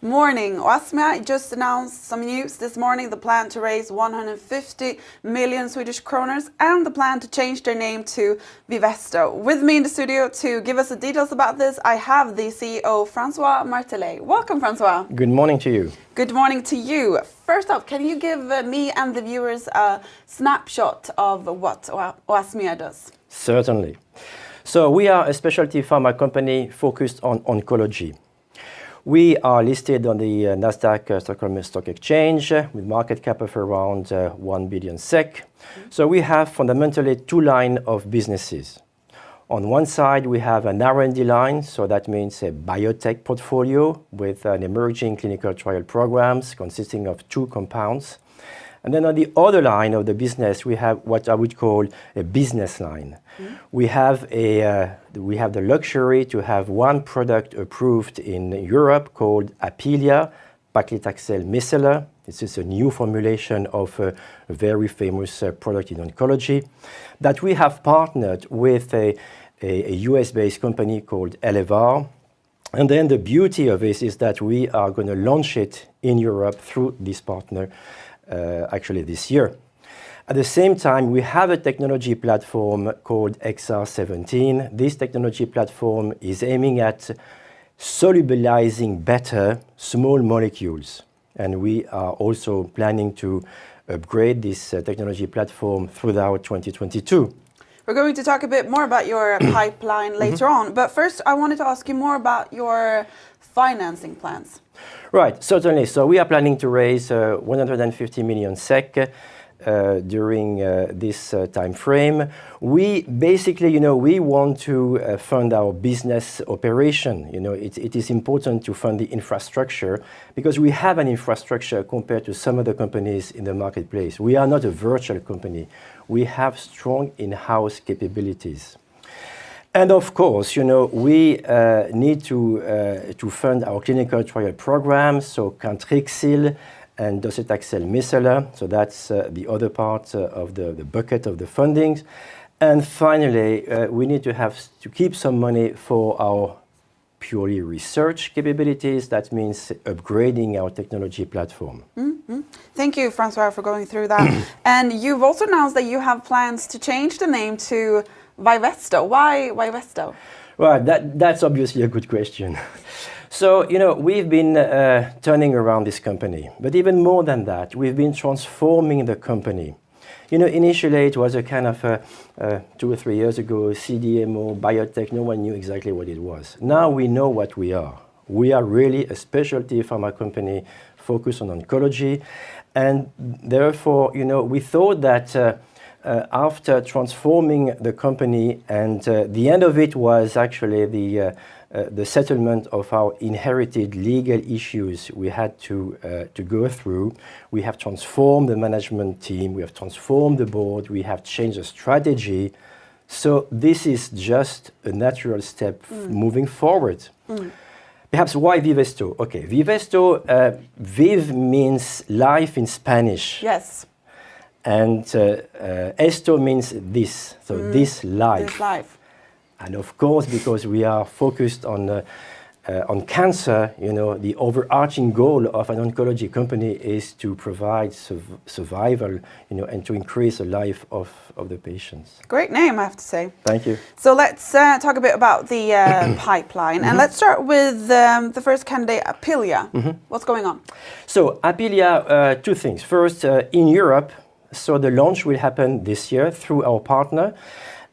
Morning. Oasmia just announced some news this morning, the plan to raise 150 million Swedish kroners and the plan to change their name to Vivesto. With me in the studio to give us the details about this, I have the CEO Francois Martelet. Welcome, Francois. Good morning to you. Good morning to you. First off, can you give me and the viewers a snapshot of what Oasmia does? Certainly. So we are a specialty pharma company focused on oncology. We are listed on the Nasdaq Stockholm Stock Exchange with market cap of around 1 billion SEK. So we have fundamentally two lines of businesses. On one side, we have an R&D line, so that means a biotech portfolio with an emerging clinical trial programs consisting of 2 compounds. And then on the other line of the business, we have what I would call a business line. We have the luxury to have one product approved in Europe called Apelia, paclitaxel micellar. This is a new formulation of a very famous product in oncology that we have partnered with a US-based company called Elevar. And then the beauty of this is that we are going to launch it in Europe through this partner actually this year. At the same time, we have a technology platform called XR17. This technology platform is aiming at solubilizing better small molecules. And we are also planning to upgrade this technology platform throughout 2022. We're going to talk a bit more about your pipeline later on. But first, I wanted to ask you more about your financing plans. Right, certainly. So we are planning to raise 150 million SEK during this time frame. We basically, we want to fund our business operation. It is important to fund the infrastructure because we have an infrastructure compared to some other companies in the marketplace. We are not a virtual company. We have strong in-house capabilities. And of course, we need to fund our clinical trial programs, so Cantrixil and docetaxel micellar. So that's the other part of the bucket of the funding. And finally, we need to keep some money for our purely research capabilities. That means upgrading our technology platform. Mm-hmm. Thank you, Francois, for going through that. And you've also announced that you have plans to change the name to Vivesto. Why Vivesto? Right, that's obviously a good question. So, we've been turning around this company, but even more than that, we've been transforming the company. Initially it was a kind of 2 or 3 years ago, CDMO, biotech, no one knew exactly what it was. Now we know what we are. We are really a specialty pharma company focused on oncology. And therefore, we thought that after transforming the company, and the end of it was actually the settlement of our inherited legal issues we had to go through. We have transformed the management team, we have transformed the board, we have changed the strategy. So this is just a natural step moving forward. Perhaps why Vivesto? Okay, Vivesto, Viv means life in Spanish. Yes. And esto means this, so this life. This life. And of course, because we are focused on cancer, the overarching goal of an oncology company is to provide survival, and to increase the life of the patients. Great name, I have to say. Thank you. So let's talk a bit about the pipeline. And let's start with the first candidate, Apelia. What's going on? So Apelia, 2 things. First, in Europe, so the launch will happen this year through our partner,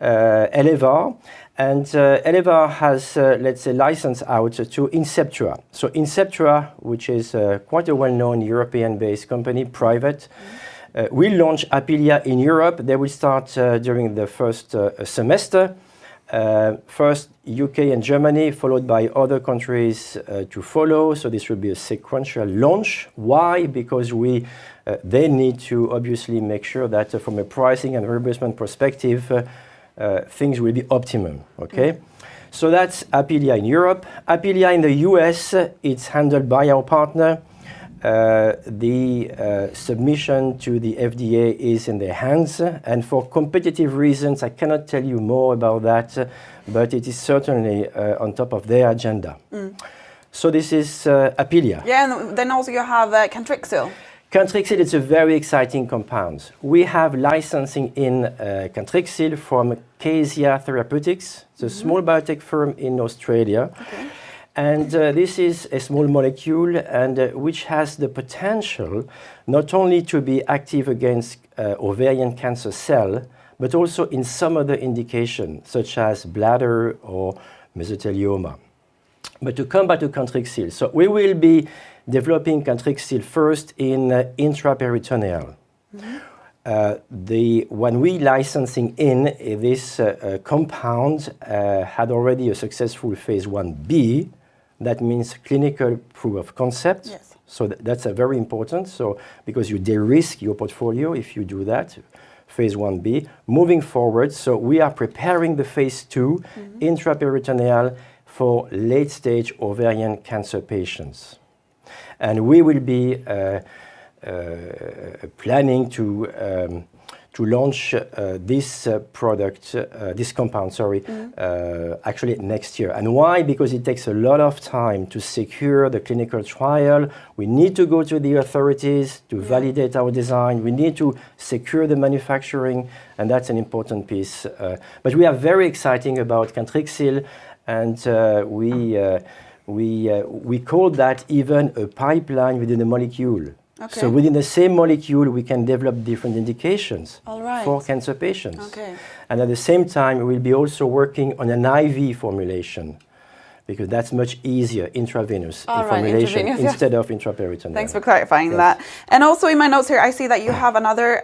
Elevar. And Elevar has, let's say, licensed out to Inceptua. So Inceptua, which is quite a well-known European-based company, private, will launch Apelia in Europe. They will start during the first semester. First UK and Germany, followed by other countries to follow. So this will be a sequential launch. Why? Because they need to obviously make sure that from a pricing and reimbursement perspective, things will be optimum, okay? So that's Apelia in Europe. Apelia in the US, it's handled by our partner. The submission to the FDA is in their hands, and for competitive reasons, I cannot tell you more about that, but it is certainly on top of their agenda. So this is Apelia. Yeah, and then also you have Cantrixil. Cantrixil is a very exciting compound. We have licensing in Cantrixil from Casia Therapeutics, it's a small biotech firm in Australia. Okay. And this is a small molecule and which has the potential not only to be active against ovarian cancer cell, but also in some other indications, such as bladder or mesothelioma. But to come back to Cantrixil, so we will be developing Cantrixil first in intraperitoneal. When we licensing in this compound had already a successful phase 1b, that means clinical proof of concept. Yes. So that's very important. So because you de-risk your portfolio if you do that, phase 1b. Moving forward, so we are preparing the phase 2 intraperitoneal for late-stage ovarian cancer patients. And we will be planning to launch this product, this compound, actually next year. And why? Because it takes a lot of time to secure the clinical trial. We need to go to the authorities to validate our design. We need to secure the manufacturing, and that's an important piece. But we are very excited about Cantrixil, and we call that even a pipeline within a molecule. Okay. So within the same molecule, we can develop different indications for cancer patients. Okay. And at the same time, we'll be also working on an IV formulation, because that's much easier, intravenous formulation instead of intraperitoneal. Thanks for clarifying that. And also in my notes here, I see that you have another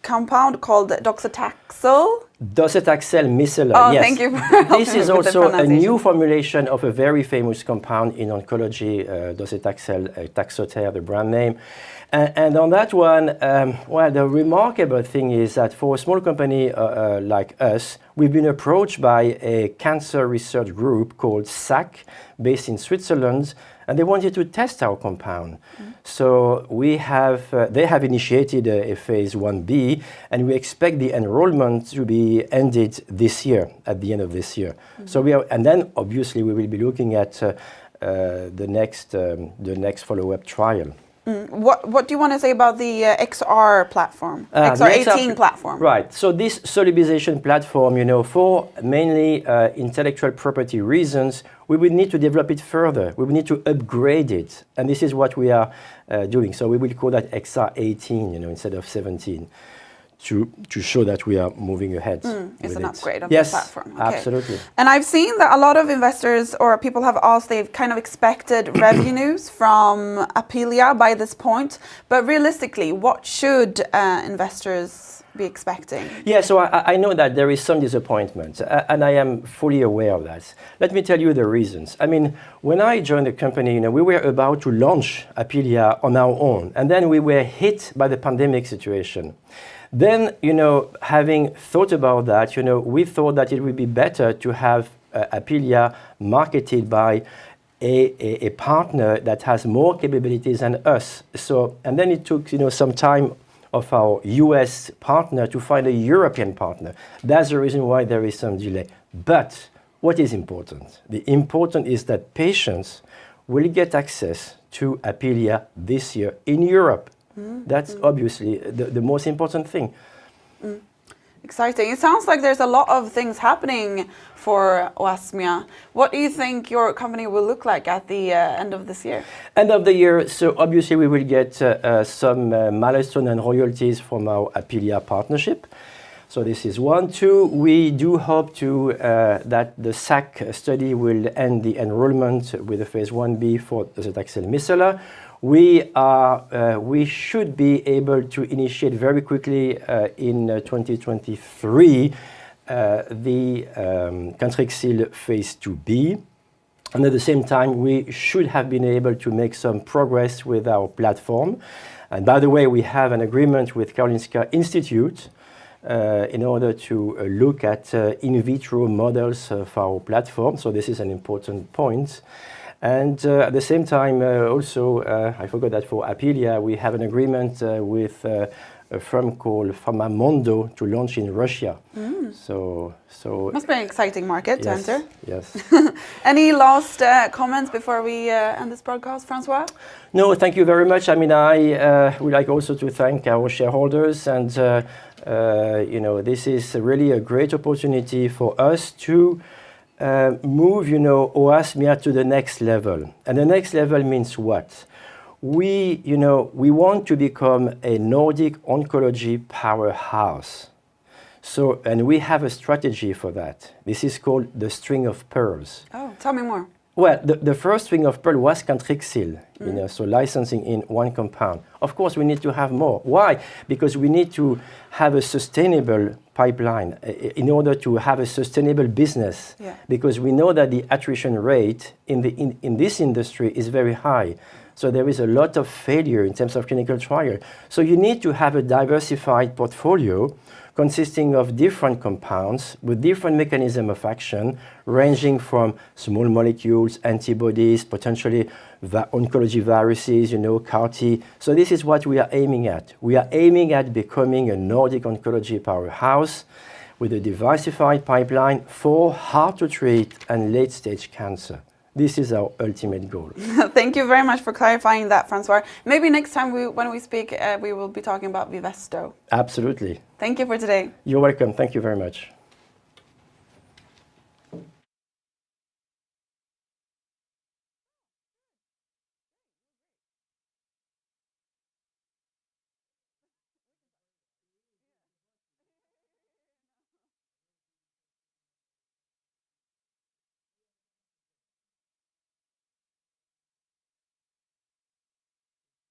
compound called docetaxel. Docetaxel micellar. Oh, yes. thank you for helping This me is with the also a pronunciation. new formulation of a very famous compound in oncology, docetaxel, Taxotere, the brand name. And on that one, well, the remarkable thing is that for a small company like us, we've been approached by a cancer research group called SAK, based in Switzerland, and they wanted to test our compound. So they have initiated a phase 1b, and we expect the enrollment to be ended this year, at the end of this year. So and then obviously we will be looking at the next follow-up trial. What do you want to say about the XR platform, XR18 platform? Right. So this solubilization platform, for mainly intellectual property reasons, we will need to develop it further. We will need to upgrade it, and this is what we are doing. So we will call that XR18, instead of 17. To show that we are moving ahead. It's an upgrade of the platform. Okay. Absolutely. And I've seen that a lot of investors or people have asked, they've kind of expected revenues from Apelia by this point. But realistically, what should investors be expecting? Yeah, so I know that there is some disappointment, and I am fully aware of that. Let me tell you the reasons. I mean, when I joined the company, we were about to launch Apelia on our own, and then we were hit by the pandemic situation. Then, having thought about that, we thought that it would be better to have Apelia marketed by a partner that has more capabilities than us. So, and then it took, some time of our US partner to find a European partner. That's the reason why there is some delay. But what is important? The important is that patients will get access to Apelia this year in Europe. That's obviously the most important thing. Exciting. It sounds like there's a lot of things happening for Oasmia. What do you think your company will look like at the end of this year? End of the year, so obviously we will get some milestone and royalties from our Apelia partnership. So this is 1. 2, we do hope to that the SAK study will end the enrollment with the phase 1b for the docetaxel micellar. We should be able to initiate very quickly in 2023 the Cantrixil phase 2b. And at the same time, we should have been able to make some progress with our platform. And by the way, we have an agreement with Karolinska Institute in order to look at in vitro models of our platform. So this is an important point. And at the same time, also, I forgot that for Apelia, we have an agreement with a firm called Pharmamondo to launch in Russia. So Must be an exciting market to enter. Yes. Any last comments before we end this broadcast, Francois? No, thank you very much. I mean, I would like also to thank our shareholders, and this is really a great opportunity for us to move, Oasmia to the next level. And the next level means what? We want to become a Nordic oncology powerhouse. So, and we have a strategy for that. This is called the string of pearls. Oh, tell me more. Well, the first string of pearl was Cantrixil, so licensing in one compound. Of course, we need to have more. Why? Because we need to have a sustainable pipeline in order to have a sustainable business. Yeah. Because we know that the attrition rate in this industry is very high. So there is a lot of failure in terms of clinical trial. So you need to have a diversified portfolio consisting of different compounds with different mechanism of action, ranging from small molecules, antibodies, potentially oncology viruses, CAR-T. So this is what we are aiming at. We are aiming at becoming a Nordic oncology powerhouse with a diversified pipeline for hard-to-treat and late-stage cancer. This is our ultimate goal. Thank you very much for clarifying that, Francois. Maybe next time when we speak, we will be talking about Vivesto. Absolutely. Thank you for today. You're welcome. Thank you very much.